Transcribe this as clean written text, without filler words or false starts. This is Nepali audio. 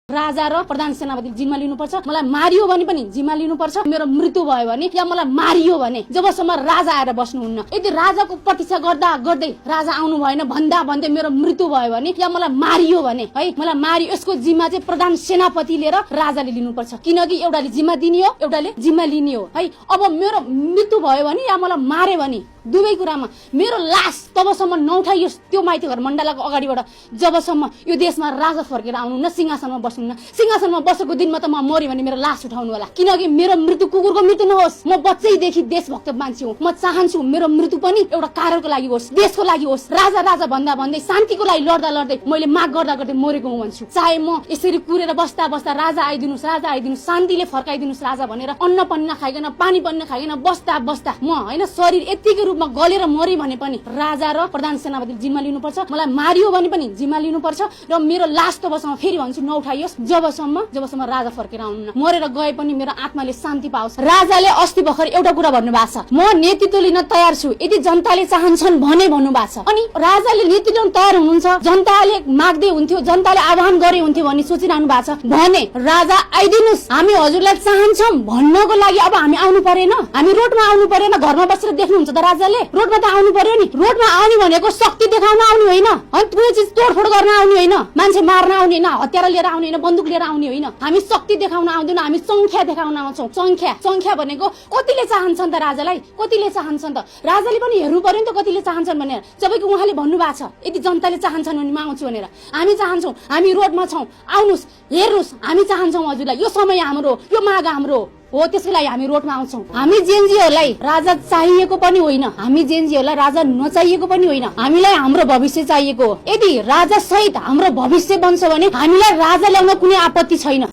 राजा र प्रधान सेनापति जिम्मा लिनुपर्छ। मलाई मारियो भने पनि जिम्मा लिनुपर्छ। मेरो मृत्यु भयो भने या मलाई मारियो भने जबसम्म राजा आएर बस्नुहुन्न। यदि राजाको प्रतीक्षा गर्दा गर्दै राजा आउनु भएन भन्दा भन्दै मेरो मृत्यु भयो भने या मलाई मारियो भने है मलाई मारियो, यसको जिम्मा चाहिँ प्रधान सेनापतिले र राजाले लिनुपर्छ। किनकि एउटाले जिम्मा दिने हो, एउटाले जिम्मा लिने हो है। अब मेरो मृत्यु भयो भने या मलाई मारे भने दुवै कुरामा मेरो लास तबसम्म नउठाइयोस् त्यो माइती घर मण्डलाको अगाडिबाट जबसम्म यो देशमा राजा फर्केर आउनुहुन्न, सिंहासनमा बस्नुहुन्न। सिंहासनमा बसेको दिनमा त म मरि भने मेरो लास उठाउनु होला। किनकि मेरो मृत्यु कुकुरको मृत्यु नहोस्। म बच्चैदेखि देशभक्त मान्छे हुँ। म चाहन्छु मेरो मृत्यु पनि एउटा कार्यको लागि होस्, देशको लागि होस्। राजा राजा भन्दा भन्दै शान्तिको लागि लड्दा लड्दै मैले माग गर्दा गर्दै मरेको हुँ भन्छु। चाहे म यसरी कुरेर बस्दा बस्दा राजा आइदिनुस्, राजा आइदिनुस्, शान्तिले फर्काइदिनुस् राजा भनेर अन्न पनि नखाइकन पानी पनि नखाइकन बस्दा बस्दा म हैन शरीर यतिकै रूपमा गलेर मरि भने पनि राजा र प्रधान सेनापति जिम्मा लिनुपर्छ। मलाई मारियो भने पनि जिम्मा लिनुपर्छ र मेरो लास तबसम्म फेरि भन्छु नउठाइयोस् जबसम्म राजा फर्केर आउनुहुन्न। मरेर गए पनि मेरो आत्माले शान्ति पाओस्। राजाले अस्ति भर्खर एउटा कुरा भन्नुभएको छ, म नेतृत्व लिन तयार छु यदि जनताले चाहन्छन् भने भन्नुभएको छ। अनि राजाले नेतृत्व लिन तयार हुनुहुन्छ, जनताले माग्दै हुन्थ्यो, जनताले आह्वान गरे हुन्थ्यो भन्ने सोचिरहनु भएको छ भने राजा आइदिनुस्, हामी हजुरलाई चाहन्छौँ भन्नको लागि अब हामी आउनु परेन, हामी रोडमा आउनु परेन। घरमा बसेर देख्नुहुन्छ त राजाले, रोडमा त आउनु पर्यो नि। रोडमा आउने भनेको शक्ति देखाउन आउने होइन, अनि कुनै चिज तोडफोड गर्न आउने होइन, मान्छे मार्न आउने होइन, हतियार लिएर आउने होइन, बन्दुक लिएर आउने होइन। हामी शक्ति देखाउन आउँदैनौँ, हामी संख्या देखाउन आउँछौँ। संख्या भनेको कतिले चाहन्छन् त राजालाई, कतिले चाहन्छन् त राजाले पनि हेर्नु पर्यो नि त कतिले चाहन्छन् भनेर। जबकि उहाँले भन्नुभएको छ यदि जनताले चाहन्छन् भने म आउँछु भनेर। हामी चाहन्छौँ, हामी रोडमा छौँ, आउनुहोस् हेर्नुहोस्, हामी चाहन्छौँ हजुरलाई, यो समय हाम्रो, यो माग हाम्रो हो, त्यसको लागि हामी रोडमा आउँछौँ। हामी जेनजीहरूलाई राजा चाहिएको पनि होइन, हामी जेनजीहरूलाई राजा नचाहिएको पनि होइन, हामीलाई हाम्रो भविष्य चाहिएको हो। यदि राजा सहित हाम्रो भविष्य बन्छ भने हामीलाई राजा ल्याउन कुनै आपत्ति छैन।